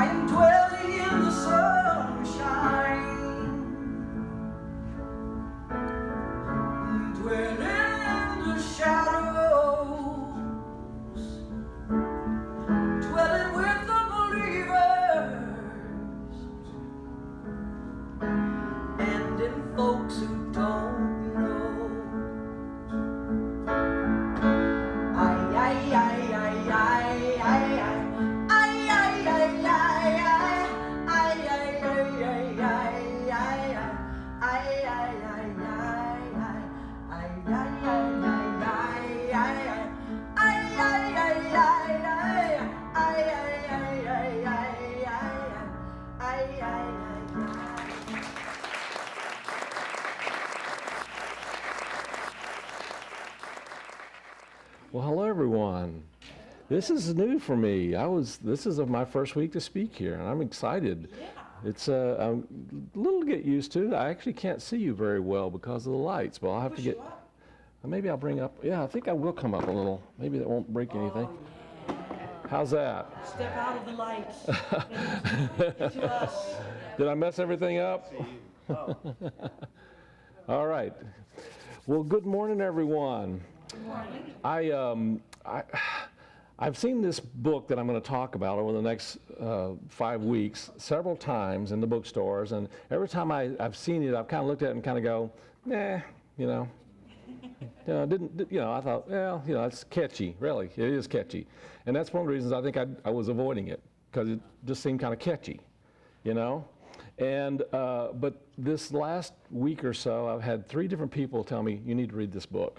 am dwelling in the sunshine, dwelling in the shadows, dwelling with the believers, and in folks who don't know. Well, hello everyone. This is new for me. This is my first week to speak here, and I'm excited. Yeah. It's a little to get used to. I actually can't see you very well because of the lights, but I'll have to get. Maybe I'll bring up. Yeah, I think I will come up a little. Maybe that won't break anything. Yeah. How's that? Step out of the lights into us. Did I mess everything up? Oh. All right. Well, good morning, everyone. Good morning. I've seen this book that I'm going to talk about over the next 5 weeks several times in the bookstores, and every time I've seen it, I've kind of looked at it and kind of go, nah, you know. I thought, well, it's catchy, really. It is catchy. And that's one of the reasons I think I was avoiding it, because it just seemed kind of catchy, And, but this last week or so, I've had 3 different people tell me, you need to read this book.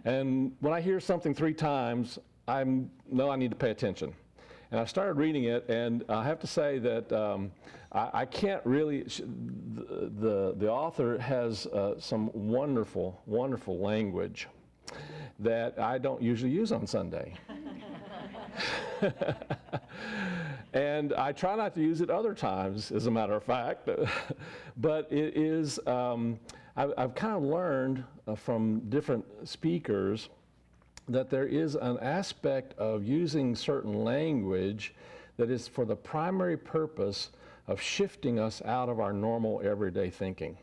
And when I hear something 3 times, I know I need to pay attention. And I started reading it, and I have to say that I can't really, the author has some wonderful, wonderful language that I don't usually use on Sunday. And I try not to use it other times, as a matter of fact. But it is, I've kind of learned from different speakers that there is an aspect of using certain language that is for the primary purpose of shifting us out of our normal everyday thinking.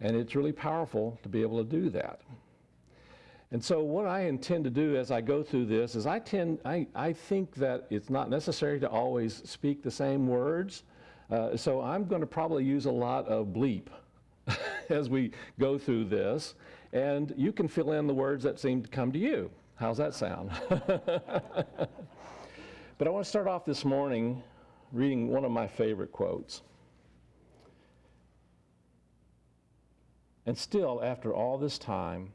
And it's really powerful to be able to do that. And so what I intend to do as I go through this is I think that it's not necessary to always speak the same words. So I'm going to probably use a lot of bleep as we go through this. And you can fill in the words that seem to come to you. How's that sound? But I want to start off this morning reading one of my favorite quotes. And still, after all this time,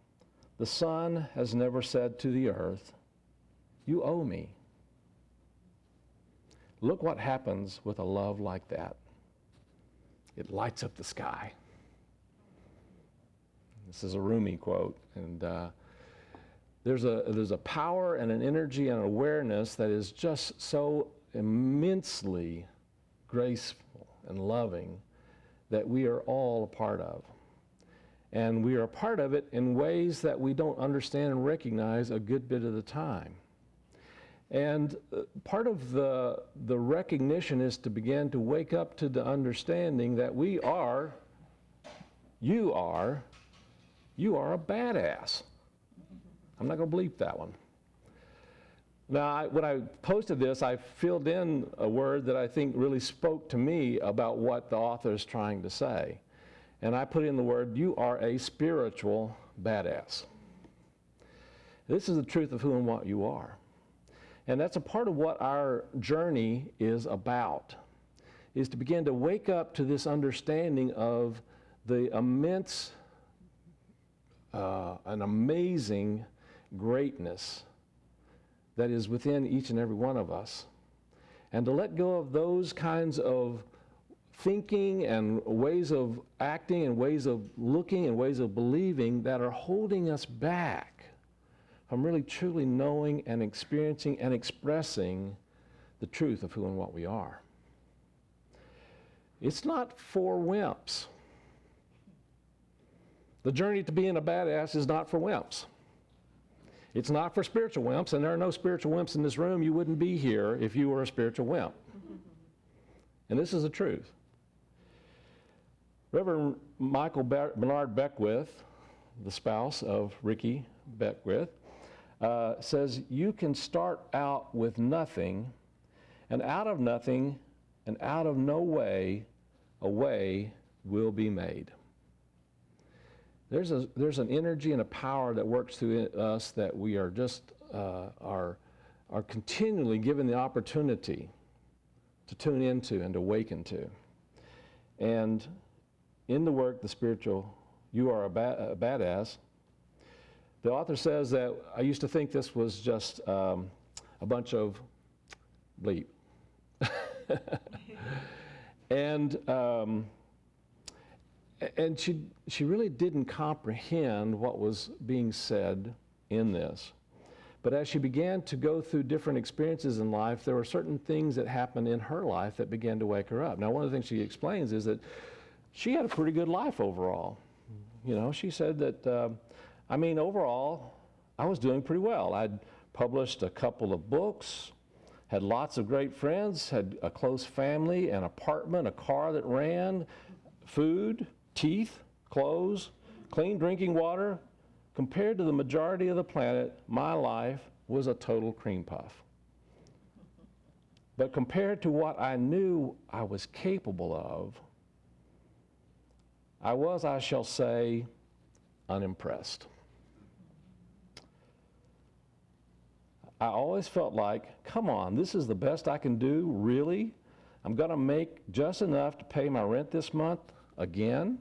the sun has never said to the earth, you owe me. Look what happens with a love like that. It lights up the sky. This is a Rumi quote, and there's a power and an energy and an awareness that is just so immensely graceful and loving that we are all a part of. And we are a part of it in ways that we don't understand and recognize a good bit of the time. And part of the recognition is to begin to wake up to the understanding that you are a badass. I'm not going to bleep that one. Now, when I posted this, I filled in a word that I think really spoke to me about what the author is trying to say. And I put in the word, you are a spiritual badass. This is the truth of who and what you are. And that's a part of what our journey is about, is to begin to wake up to this understanding of the immense an amazing greatness that is within each and every one of us, and to let go of those kinds of thinking and ways of acting and ways of looking and ways of believing that are holding us back from really truly knowing and experiencing and expressing the truth of who and what we are. It's not for wimps. The journey to being a badass is not for wimps. It's not for spiritual wimps, and there are no spiritual wimps in this room. You wouldn't be here if you were a spiritual wimp. And this is the truth. Reverend Michael Bernard Beckwith, the spouse of Ricky Beckwith, says you can start out with nothing, and out of nothing and out of no way, a way will be made. There's an energy and a power that works through us that we are just are continually given the opportunity to tune into and to awaken to. And in the work, the spiritual, you are a badass. The author says that I used to think this was just a bunch of bleep. And she really didn't comprehend what was being said in this. But as she began to go through different experiences in life, there were certain things that happened in her life that began to wake her up. Now, one of the things she explains is that she had a pretty good life overall. You know, she said that, overall, I was doing pretty well. I'd published a couple of books, had lots of great friends, had a close family, an apartment, a car that ran, food, teeth, clothes, clean drinking water. Compared to the majority of the planet, my life was a total cream puff. But compared to what I knew I was capable of, I was, I shall say, unimpressed. I always felt like, come on, this is the best I can do, really? I'm going to make just enough to pay my rent this month again?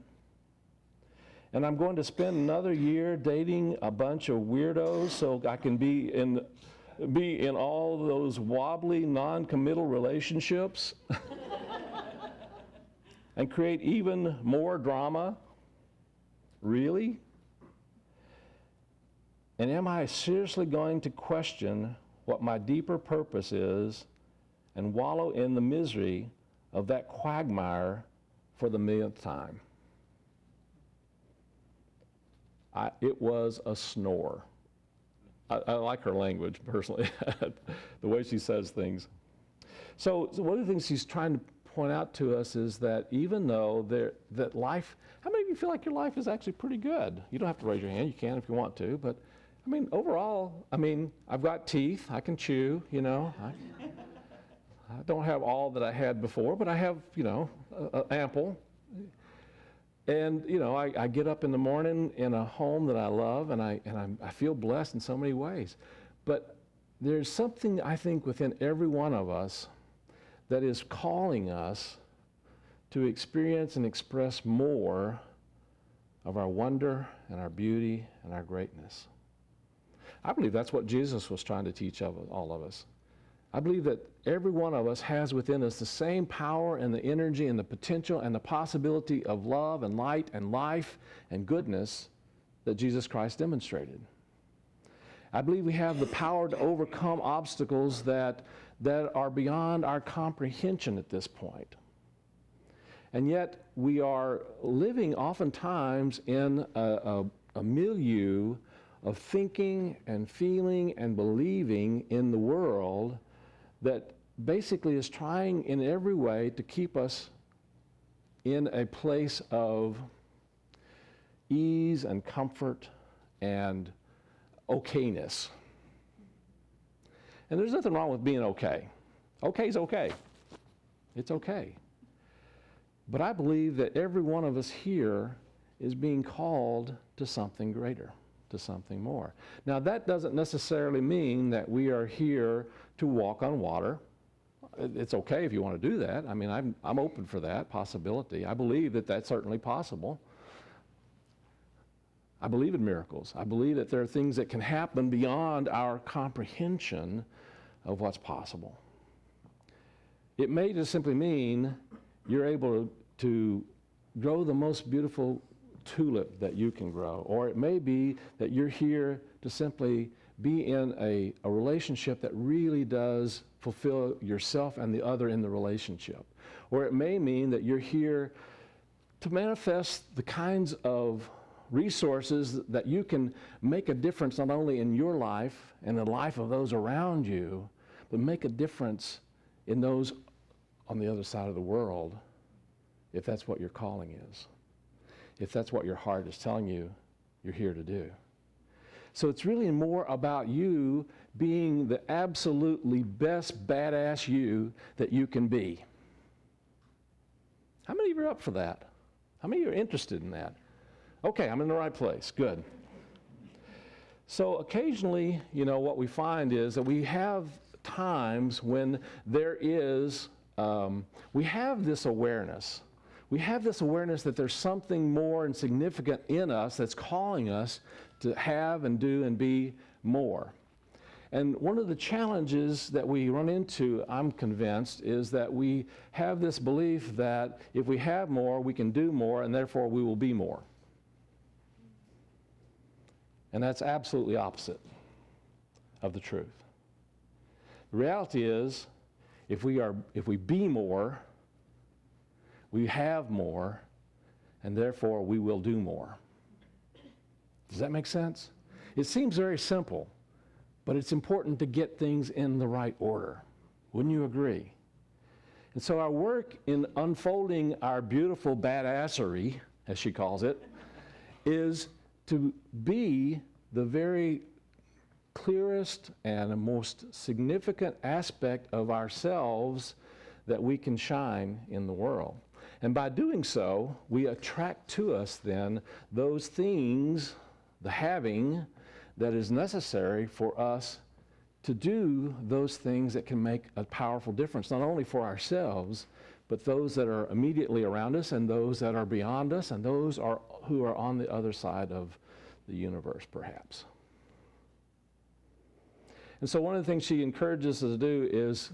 And I'm going to spend another year dating a bunch of weirdos so I can be in all those wobbly, non-committal relationships and create even more drama? Really? And am I seriously going to question what my deeper purpose is and wallow in the misery of that quagmire for the millionth time? It was a snore. I like her language, personally, the way she says things. So one of the things she's trying to point out to us is that even though that life, how many of you feel like your life is actually pretty good? You don't have to raise your hand. You can if you want to. But, overall, I've got teeth. I can chew, I don't have all that I had before, but I have, ample. And, I get up in the morning in a home that I love, and I feel blessed in so many ways. But there's something, I think, within every one of us that is calling us to experience and express more of our wonder and our beauty and our greatness. I believe that's what Jesus was trying to teach all of us. I believe that every one of us has within us the same power and the energy and the potential and the possibility of love and light and life and goodness that Jesus Christ demonstrated. I believe we have the power to overcome obstacles that are beyond our comprehension at this point. And yet we are living oftentimes in a milieu of thinking and feeling and believing in the world that basically is trying in every way to keep us in a place of ease and comfort and okayness. And there's nothing wrong with being okay. Okay is okay. It's okay. But I believe that every one of us here is being called to something greater, to something more. Now, that doesn't necessarily mean that we are here to walk on water. It's okay if you want to do that. I'm open for that possibility. I believe that that's certainly possible. I believe in miracles. I believe that there are things that can happen beyond our comprehension of what's possible. It may just simply mean you're able to grow the most beautiful tulip that you can grow, or it may be that you're here to simply be in a relationship that really does fulfill yourself and the other in the relationship. Or it may mean that you're here to manifest the kinds of resources that you can make a difference not only in your life and the life of those around you, but make a difference in those on the other side of the world, if that's what your calling is, if that's what your heart is telling you you're here to do. So it's really more about you being the absolutely best badass you that you can be. How many of you are up for that? How many of you are interested in that? Okay, I'm in the right place. Good. So occasionally, what we find is that we have times when there is, we have this awareness. We have this awareness that there's something more and significant in us that's calling us to have and do and be more. And one of the challenges that we run into, I'm convinced, is that we have this belief that if we have more, we can do more, and therefore we will be more. And that's absolutely opposite of the truth. The reality is, if we be more, we have more, and therefore we will do more. Does that make sense? It seems very simple, but it's important to get things in the right order. Wouldn't you agree? And so our work in unfolding our beautiful badassery, as she calls it, is to be the very clearest and most significant aspect of ourselves that we can shine in the world. And by doing so, we attract to us then those things, the having, that is necessary for us to do those things that can make a powerful difference, not only for ourselves, but those that are immediately around us and those that are beyond us and those who are on the other side of the universe, perhaps. And so one of the things she encourages us to do is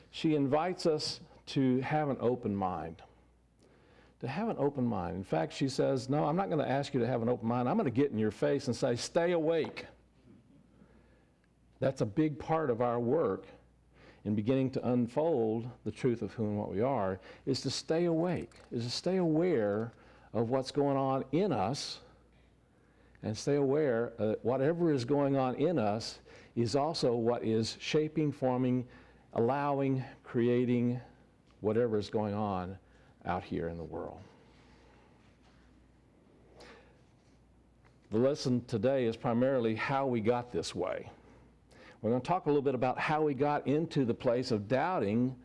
she invites us to have an open mind. To have an open mind. In fact, she says, no, I'm not going to ask you to have an open mind. I'm going to get in your face and say, stay awake. That's a big part of our work in beginning to unfold the truth of who and what we are, is to stay awake, is to stay aware of what's going on in us, and stay aware that whatever is going on in us is also what is shaping, forming, allowing, creating whatever is going on out here in the world. The lesson today is primarily how we got this way. We're going to talk a little bit about how we got into the place of doubting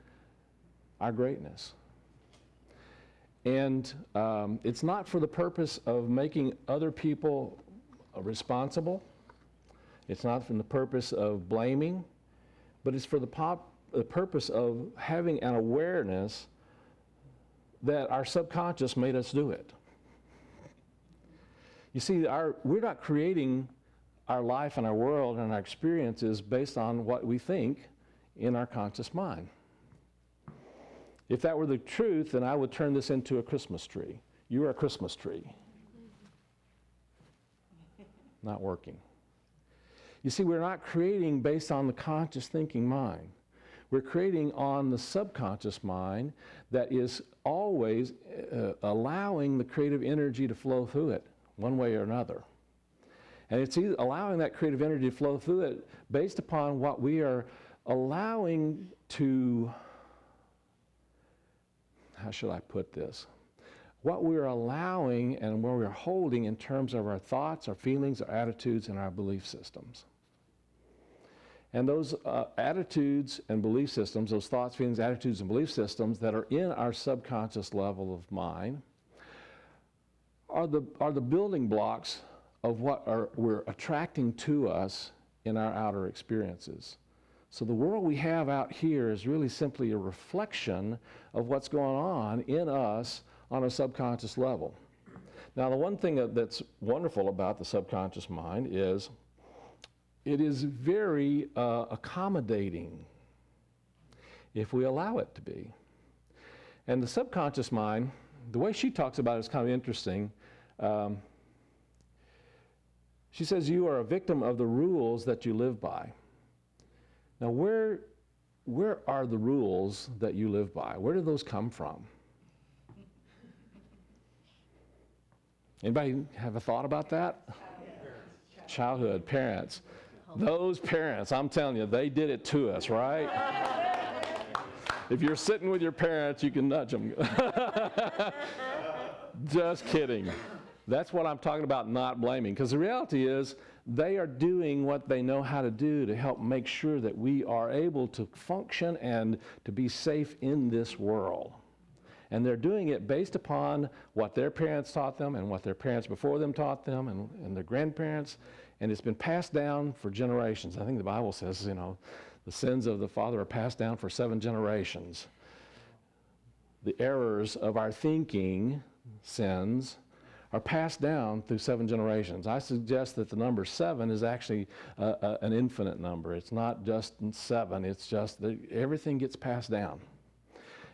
our greatness. And it's not for the purpose of making other people responsible. It's not for the purpose of blaming, but it's for the purpose of having an awareness that our subconscious made us do it. You see, we're not creating our life and our world and our experiences based on what we think in our conscious mind. If that were the truth, then I would turn this into a Christmas tree. You are a Christmas tree. Not working. You see, we're not creating based on the conscious thinking mind. We're creating on the subconscious mind that is always allowing the creative energy to flow through it, one way or another. And it's either allowing that creative energy to flow through it based upon what we are allowing to, how should I put this? What we're allowing and what we're holding in terms of our thoughts, our feelings, our attitudes, and our belief systems. And those attitudes and belief systems, those thoughts, feelings, attitudes, and belief systems that are in our subconscious level of mind are the building blocks of what we're attracting to us in our outer experiences. So the world we have out here is really simply a reflection of what's going on in us on a subconscious level. Now, the one thing that's wonderful about the subconscious mind is it is very accommodating if we allow it to be. And the subconscious mind, the way she talks about it is kind of interesting. She says you are a victim of the rules that you live by. Now, where are the rules that you live by? Where do those come from? Anybody have a thought about that? Childhood, parents. Those parents, I'm telling you, they did it to us, right? If you're sitting with your parents, you can nudge them. Just kidding. That's what I'm talking about, not blaming. Because the reality is, they are doing what they know how to do to help make sure that we are able to function and to be safe in this world. And they're doing it based upon what their parents taught them and what their parents before them taught them and their grandparents. And it's been passed down for generations. I think the Bible says, you know, the sins of the father are passed down for 7 generations. The errors of our thinking, sins, are passed down through 7 generations. I suggest that the number 7 is actually an infinite number. It's not just 7, it's just that everything gets passed down.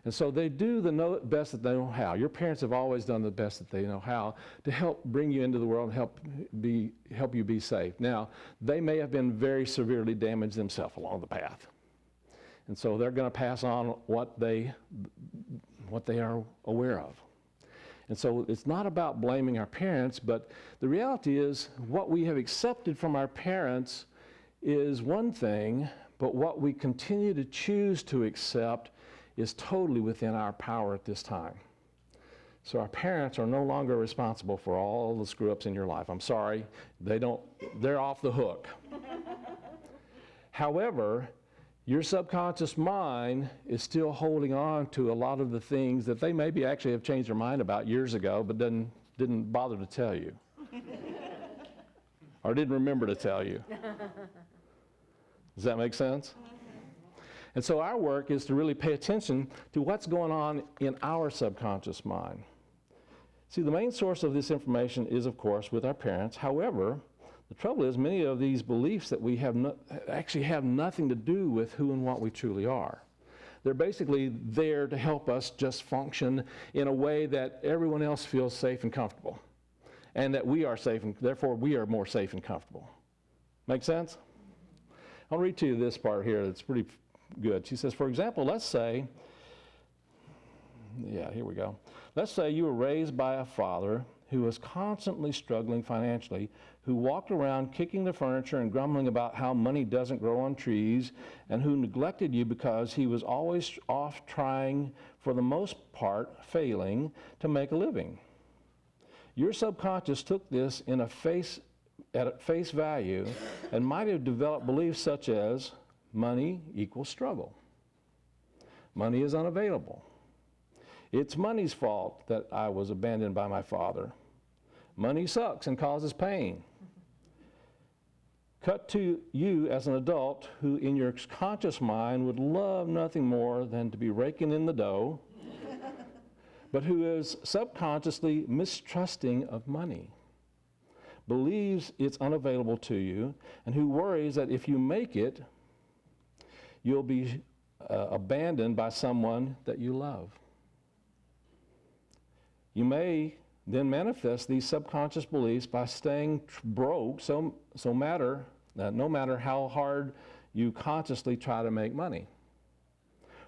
And so they do the best that they know how. Your parents have always done the best that they know how to help bring you into the world and help you be safe. Now, they may have been very severely damaged themselves along the path. And so they're going to pass on what they are aware of. And so it's not about blaming our parents, but the reality is what we have accepted from our parents is one thing, but what we continue to choose to accept is totally within our power at this time. So our parents are no longer responsible for all the screw-ups in your life. I'm sorry, they're off the hook. However, your subconscious mind is still holding on to a lot of the things that they maybe actually have changed their mind about years ago, but didn't bother to tell you. Or didn't remember to tell you. Does that make sense? And so our work is to really pay attention to what's going on in our subconscious mind. See, the main source of this information is, of course, with our parents. However, the trouble is many of these beliefs that we have actually have nothing to do with who and what we truly are. They're basically there to help us just function in a way that everyone else feels safe and comfortable, and that we are safe, and therefore we are more safe and comfortable. Make sense? I'll read to you this part here that's pretty good. She says, for example, let's say you were raised by a father who was constantly struggling financially, who walked around kicking the furniture and grumbling about how money doesn't grow on trees, and who neglected you because he was always off trying, for the most part failing, to make a living. Your subconscious took this at face value and might have developed beliefs such as money equals struggle. Money is unavailable. It's money's fault that I was abandoned by my father. Money sucks and causes pain. Cut to you as an adult who in your conscious mind would love nothing more than to be raking in the dough, but who is subconsciously mistrusting of money, believes it's unavailable to you, and who worries that if you make it, you'll be abandoned by someone that you love. You may then manifest these subconscious beliefs by staying broke no matter how hard you consciously try to make money,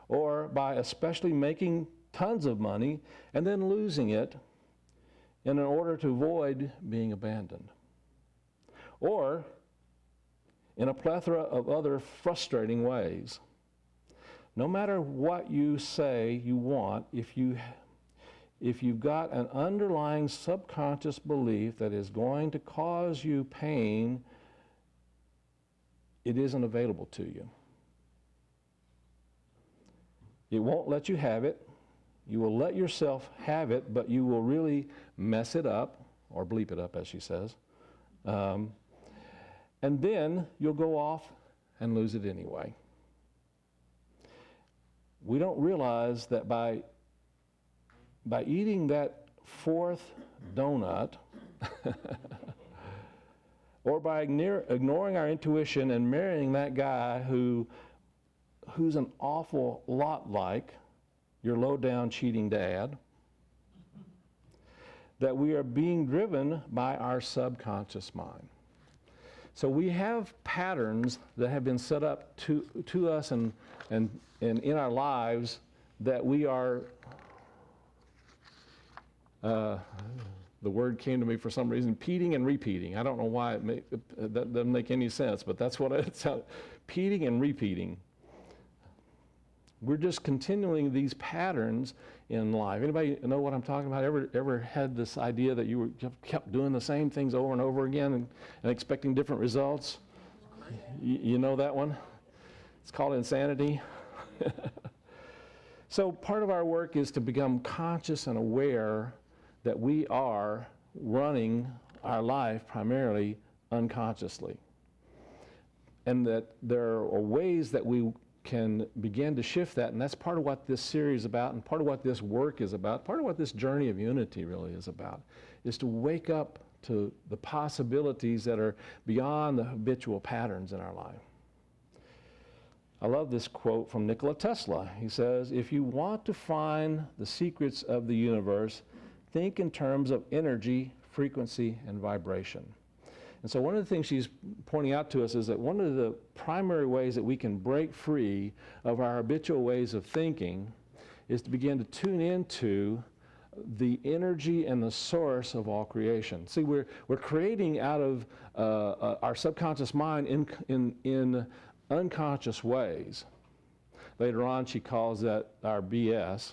or by especially making tons of money and then losing it in order to avoid being abandoned, or in a plethora of other frustrating ways. No matter what you say you want, if you've got an underlying subconscious belief that is going to cause you pain, it isn't available to you. It won't let you have it. You will let yourself have it, but you will really mess it up, or bleep it up, as she says. And then you'll go off and lose it anyway. We don't realize that by eating that 4th donut, or by ignoring our intuition and marrying that guy who's an awful lot like your low-down cheating dad, that we are being driven by our subconscious mind. So we have patterns that have been set up to us and in our lives that we are the word came to me for some reason, peating and repeating. I don't know why that doesn't make any sense, but that's what it sounds, peating and repeating. We're just continuing these patterns in life. Anybody know what I'm talking about? Ever had this idea that you kept doing the same things over and over again and expecting different results? You know that one? It's called insanity. So part of our work is to become conscious and aware that we are running our life primarily unconsciously. And that there are ways that we can begin to shift that, and that's part of what this series is about, and part of what this work is about, part of what this journey of unity really is about, is to wake up to the possibilities that are beyond the habitual patterns in our life. I love this quote from Nikola Tesla. He says, "If you want to find the secrets of the universe, think in terms of energy, frequency, and vibration." And so one of the things she's pointing out to us is that one of the primary ways that we can break free of our habitual ways of thinking is to begin to tune into the energy and the source of all creation. See, we're creating out of our subconscious mind in unconscious ways. Later on, she calls that our BS.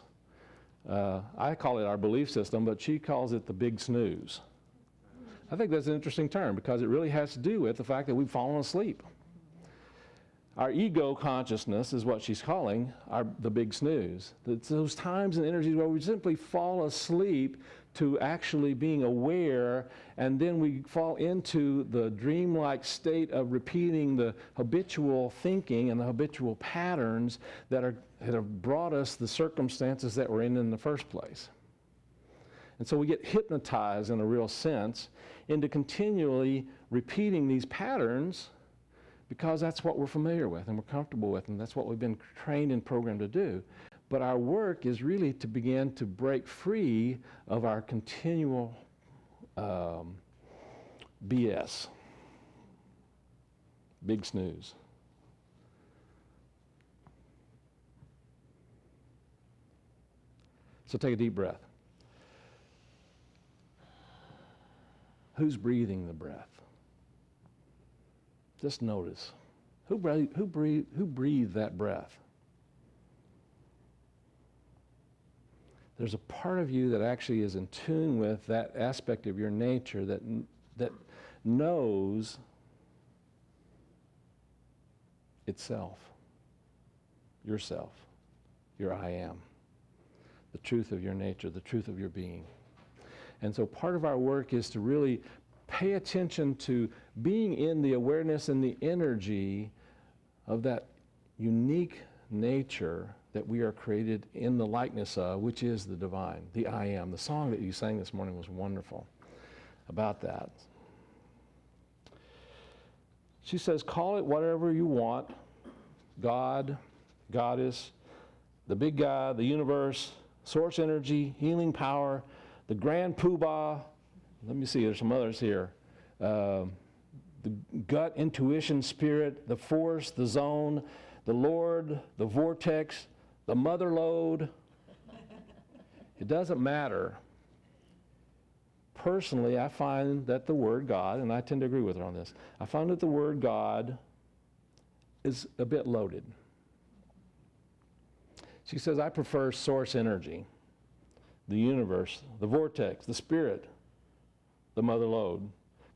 I call it our belief system, but she calls it the big snooze. I think that's an interesting term because it really has to do with the fact that we've fallen asleep. Our ego consciousness is what she's calling the big snooze. It's those times and energies where we simply fall asleep to actually being aware, and then we fall into the dreamlike state of repeating the habitual thinking and the habitual patterns that have brought us the circumstances that we're in the first place. And so we get hypnotized in a real sense into continually repeating these patterns because that's what we're familiar with and we're comfortable with, and that's what we've been trained and programmed to do. But our work is really to begin to break free of our continual BS, big snooze. So take a deep breath. Who's breathing the breath? Just notice. Who breathed that breath? There's a part of you that actually is in tune with that aspect of your nature that knows itself, yourself, your I am, the truth of your nature, the truth of your being. And so part of our work is to really pay attention to being in the awareness and the energy of that unique nature that we are created in the likeness of, which is the divine, the I am. The song that you sang this morning was wonderful about that. She says, call it whatever you want, God, Goddess, the big God, the universe, source energy, healing power, the grand poobah. Let me see, there's some others here. The gut, intuition, spirit, the force, the zone, the Lord, the vortex, the mother lode. It doesn't matter. Personally, I find that the word God, and I tend to agree with her on this, I find that the word God is a bit loaded. She says, I prefer source energy, the universe, the vortex, the spirit, the mother lode.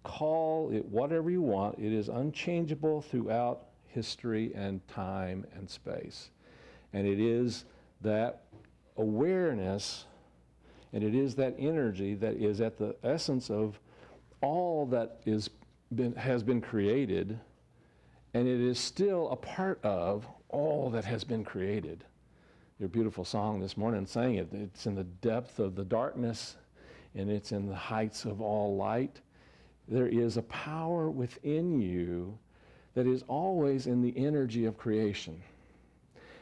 Call it whatever you want. It is unchangeable throughout history and time and space. And it is that awareness and it is that energy that is at the essence of all that has been created, and it is still a part of all that has been created. Your beautiful song this morning sang it. It's in the depth of the darkness, and it's in the heights of all light. There is a power within you that is always in the energy of creation.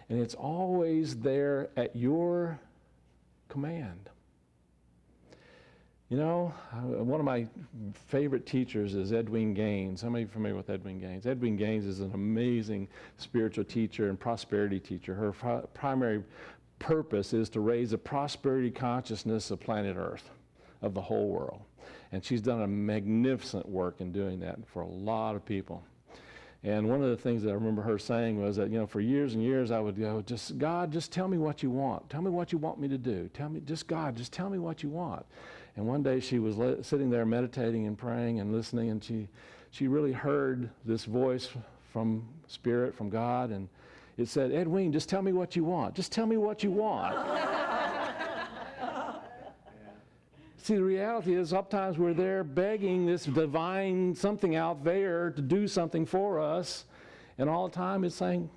And it's always there at your command. You know, one of my favorite teachers is Edwin Gaines. How many are familiar with Edwin Gaines? Edwin Gaines is an amazing spiritual teacher and prosperity teacher. Her primary purpose is to raise the prosperity consciousness of planet Earth. of the whole world. And she's done a magnificent work in doing that for a lot of people. And one of the things that I remember her saying was that, for years and years I would go, God, just tell me what you want. Tell me what you want me to do. God, just tell me what you want. And one day she was sitting there meditating and praying and listening, and she really heard this voice from Spirit, from God, and it said, Edwene, just tell me what you want. Just tell me what you want. See, the reality is sometimes we're there begging this divine something out there to do something for us, and all the time it's saying,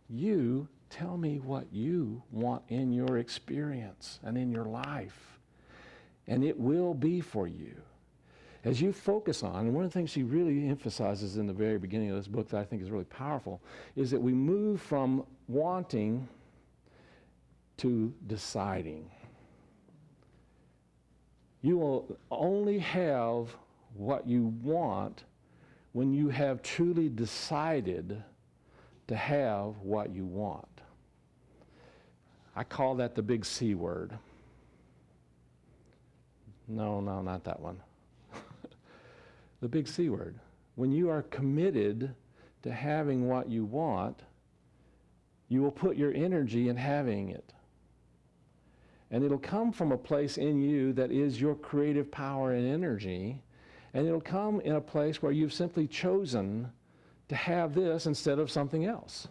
you tell me what you want in your experience and in your life, and it will be for you. As you focus on, and one of the things she really emphasizes in the very beginning of this book that I think is really powerful, is that we move from wanting to deciding. You will only have what you want when you have truly decided to have what you want. I call that the big C word. No, not that one. The big C word. When you are committed to having what you want, you will put your energy in having it. And it'll come from a place in you that is your creative power and energy, and it'll come in a place where you've simply chosen to have this instead of something else.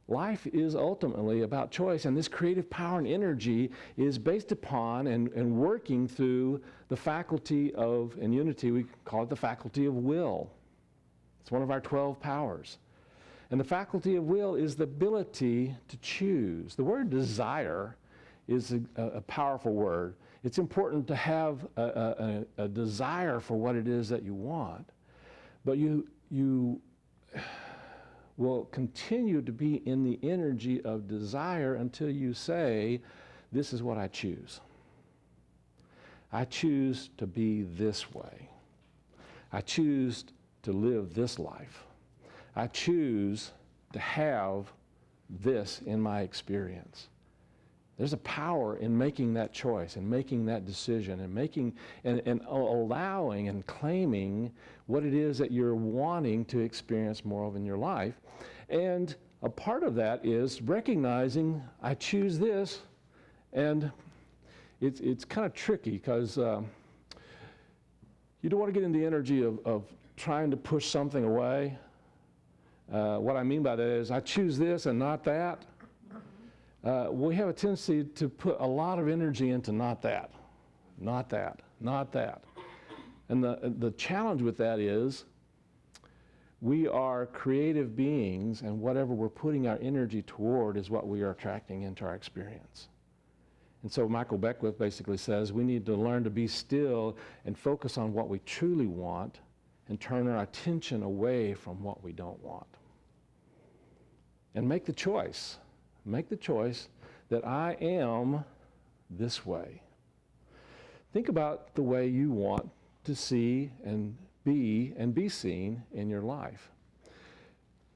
Life is ultimately about choice, and this creative power and energy is based upon and working through the faculty of, in Unity, we call it the faculty of will. It's one of our 12 powers. And the faculty of will is the ability to choose. The word desire is a powerful word. It's important to have a desire for what it is that you want, but you will continue to be in the energy of desire until you say, this is what I choose. I choose to be this way. I choose to live this life. I choose to have this in my experience. There's a power in making that choice and making that decision and making and allowing and claiming what it is that you're wanting to experience more of in your life. And a part of that is recognizing I choose this, and it's kind of tricky because you don't want to get in the energy of trying to push something away. What I mean by that is I choose this and not that. We have a tendency to put a lot of energy into not that, not that, not that. And the challenge with that is we are creative beings, and whatever we're putting our energy toward is what we are attracting into our experience. And so Michael Beckwith basically says we need to learn to be still and focus on what we truly want and turn our attention away from what we don't want. And make the choice. Make the choice that I am this way. Think about the way you want to see and be seen in your life.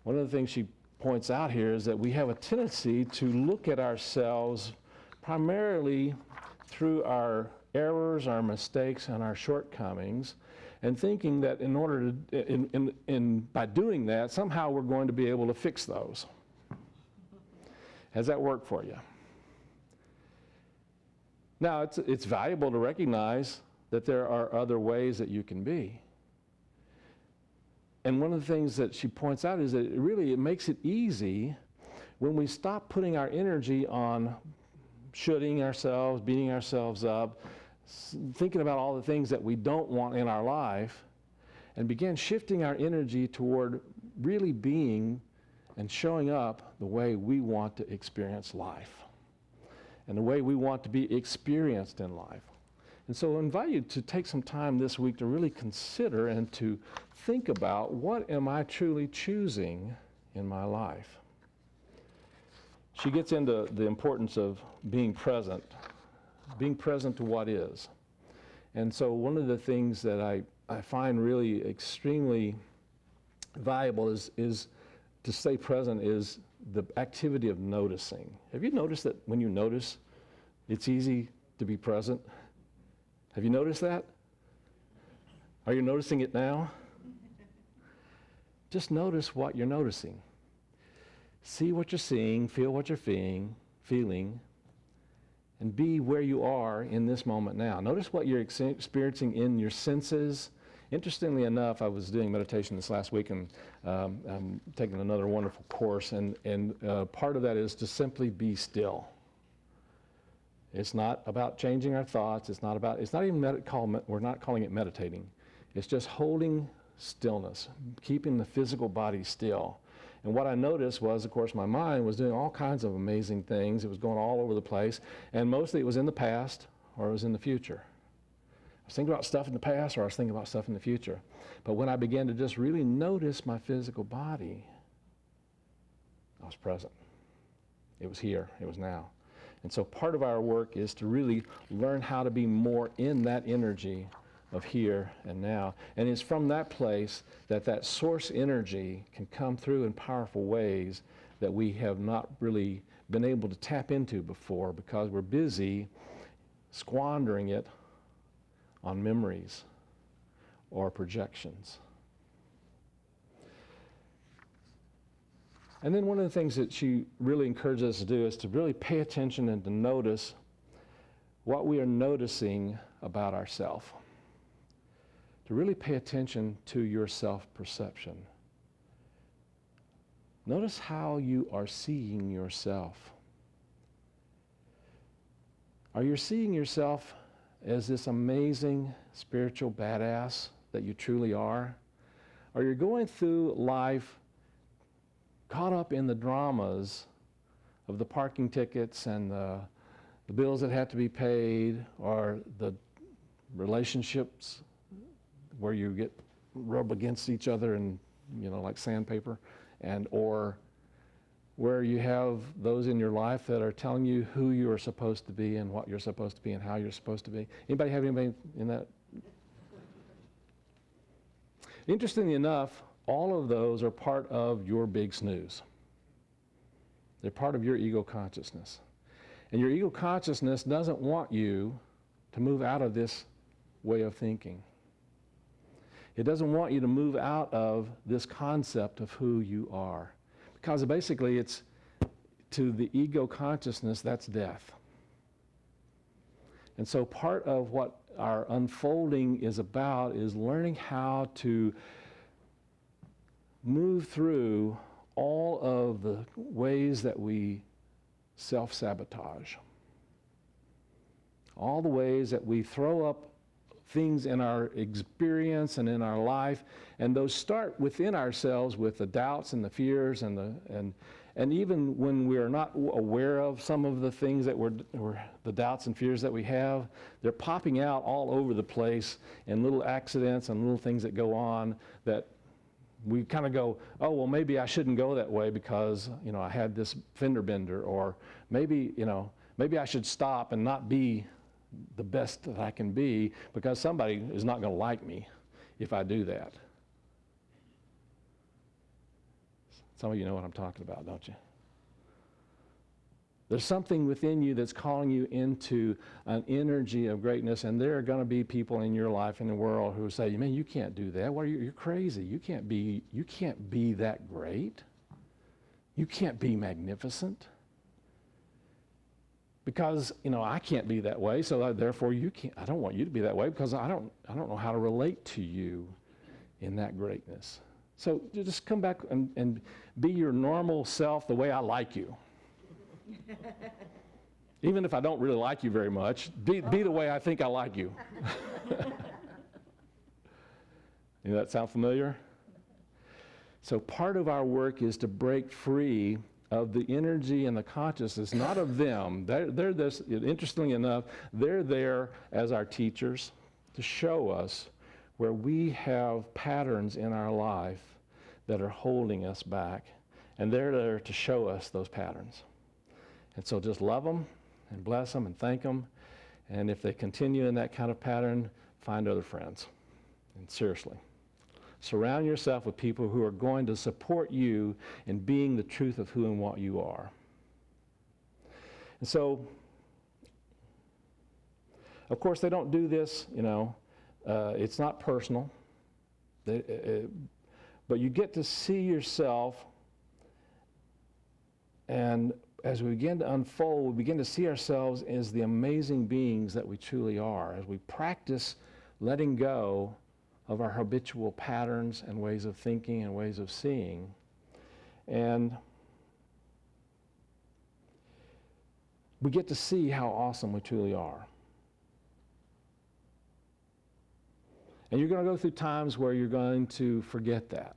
One of the things she points out here is that we have a tendency to look at ourselves primarily through our errors, our mistakes, and our shortcomings, and thinking that in order to, by doing that, somehow we're going to be able to fix those. Has that worked for you? Now, it's valuable to recognize that there are other ways that you can be. And one of the things that she points out is that it makes it easy when we stop putting our energy on shoulding ourselves, beating ourselves up, thinking about all the things that we don't want in our life, and begin shifting our energy toward really being and showing up the way we want to experience life and the way we want to be experienced in life. And so I invite you to take some time this week to really consider and to think about, what am I truly choosing in my life? She gets into the importance of being present to what is. And so one of the things that I find really extremely valuable is to stay present is the activity of noticing. Have you noticed that when you notice, it's easy to be present. Have you noticed that? Are you noticing it now? Just notice what you're noticing. See what you're seeing, feel what you're feeling, and be where you are in this moment now. Notice what you're experiencing in your senses. Interestingly enough, I was doing meditation this last week, and I'm taking another wonderful course, and part of that is to simply be still. It's not about changing our thoughts. It's not even we're not calling it meditating. It's just holding stillness, keeping the physical body still. And what I noticed was, of course, my mind was doing all kinds of amazing things. It was going all over the place, and mostly it was in the past or it was in the future. I was thinking about stuff in the past or I was thinking about stuff in the future. But when I began to just really notice my physical body, I was present. It was here. It was now. And so part of our work is to really learn how to be more in that energy of here and now. And it's from that place that source energy can come through in powerful ways that we have not really been able to tap into before because we're busy squandering it on memories or projections. And then one of the things that she really encourages us to do is to really pay attention and to notice what we are noticing about ourselves. To really pay attention to your self-perception. Notice how you are seeing yourself. Are you seeing yourself as this amazing spiritual badass that you truly are? Or you're going through life caught up in the dramas of the parking tickets and the bills that have to be paid, or the relationships where you get rubbed against each other and, like sandpaper, or where you have those in your life that are telling you who you are supposed to be and what you're supposed to be and how you're supposed to be. Anybody have anybody in that? Interestingly enough, all of those are part of your big snooze. They're part of your ego consciousness. And your ego consciousness doesn't want you to move out of this way of thinking. It doesn't want you to move out of this concept of who you are. Because basically it's, to the ego consciousness, that's death. And so part of what our unfolding is about is learning how to move through all of the ways that we self-sabotage. All the ways that we throw up things in our experience and in our life, and those start within ourselves with the doubts and the fears and even when we're not aware of some of the things that we're the doubts and fears that we have, they're popping out all over the place in little accidents and little things that go on that we kind of go, oh, well, maybe I shouldn't go that way because, I had this fender bender, or maybe I should stop and not be the best that I can be because somebody is not going to like me if I do that. Some of you know what I'm talking about, don't you? There's something within you that's calling you into an energy of greatness, and there are going to be people in your life, in the world, who say, man, you can't do that. You're crazy. You can't be that great. You can't be magnificent. Because, I can't be that way, so therefore you can't. I don't want you to be that way because I don't know how to relate to you in that greatness. So just come back and be your normal self the way I like you. Even if I don't really like you very much, be the way I think I like you. Does that sound familiar? So part of our work is to break free of the energy and the consciousness, not of them. They're this, interestingly enough, they're there as our teachers to show us where we have patterns in our life that are holding us back. And they're there to show us those patterns. And so just love them and bless them and thank them. And if they continue in that kind of pattern, find other friends. And seriously, surround yourself with people who are going to support you in being the truth of who and what you are. And so Of course, they don't do this, it's not personal. But you get to see yourself, and as we begin to unfold, we begin to see ourselves as the amazing beings that we truly are, as we practice letting go of our habitual patterns and ways of thinking and ways of seeing. And we get to see how awesome we truly are. And you're going to go through times where you're going to forget that.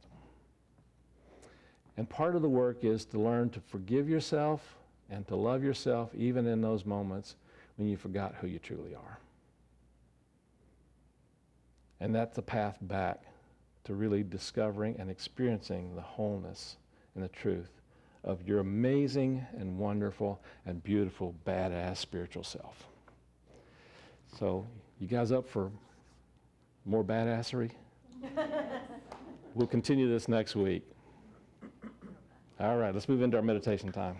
And part of the work is to learn to forgive yourself and to love yourself even in those moments when you forgot who you truly are. And that's the path back to really discovering and experiencing the wholeness and the truth of your amazing and wonderful and beautiful, badass spiritual self. So, you guys up for more badassery? We'll continue this next week. All right, let's move into our meditation time.